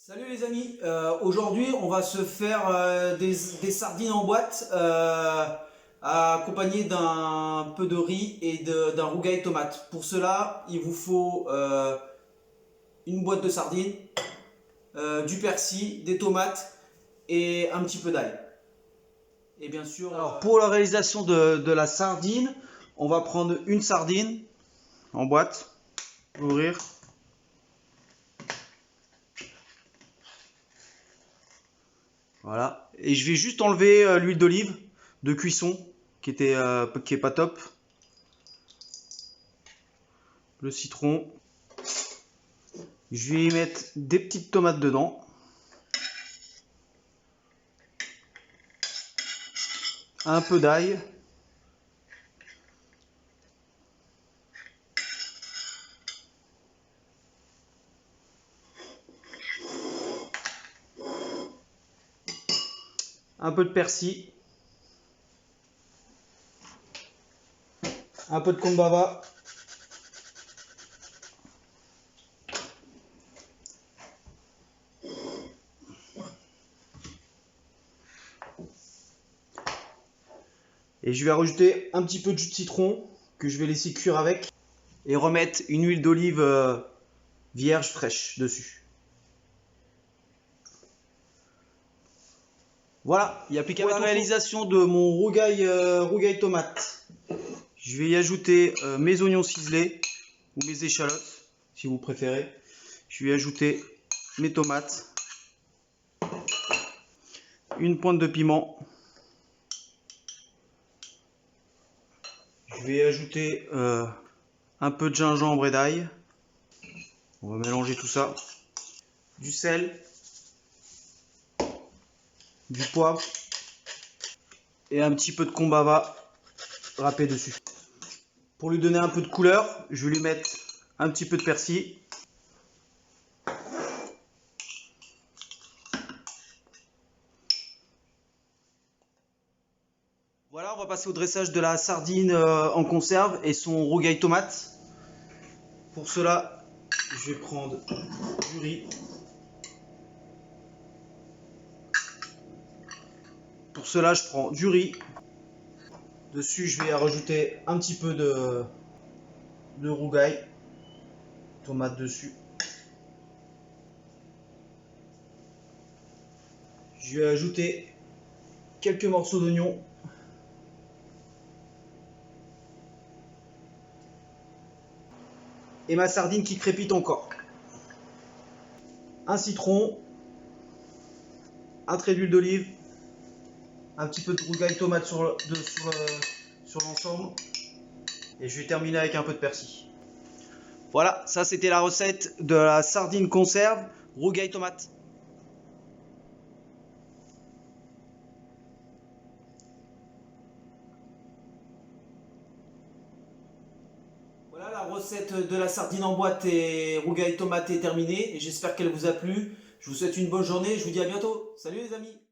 Salut les amis, aujourd'hui on va se faire des sardines en boîte accompagnées d'un peu de riz et d'un rougail tomate. Pour cela il vous faut une boîte de sardines, du persil, des tomates et un petit peu d'ail. Et bien sûr, alors pour la réalisation de la sardine, on va prendre une sardine en boîte, ouvrir. Voilà, et je vais juste enlever l'huile d'olive de cuisson qui est pas top. Le citron. Je vais y mettre des petites tomates dedans. Un peu d'ail. Un peu de persil. Un peu de kombava. Et je vais rajouter un petit peu de jus de citron que je vais laisser cuire avec. Et remettre une huile d'olive vierge fraîche dessus. Voilà, il n'y a plus qu'à mettre la réalisation de mon rougail tomate. Je vais y ajouter mes oignons ciselés ou mes échalotes, si vous préférez. Je vais y ajouter mes tomates, une pointe de piment. Je vais y ajouter un peu de gingembre et d'ail. On va mélanger tout ça. Du sel, du poivre et un petit peu de kombava râpé dessus. Pour lui donner un peu de couleur, je vais lui mettre un petit peu de persil. Voilà, on va passer au dressage de la sardine en conserve et son rougail tomate. Pour cela, je vais prendre du riz. Pour cela, je prends du riz. Dessus, je vais rajouter un petit peu de rougail, tomate dessus. Je vais ajouter quelques morceaux d'oignon. Et ma sardine qui crépite encore. Un citron, un trait d'huile d'olive, un petit peu de rougail tomate sur l'ensemble. Et je vais terminer avec un peu de persil. Voilà, ça c'était la recette de la sardine conserve rougail tomate. Voilà, la recette de la sardine en boîte et rougail tomate est terminée et j'espère qu'elle vous a plu. Je vous souhaite une bonne journée, je vous dis à bientôt. Salut les amis!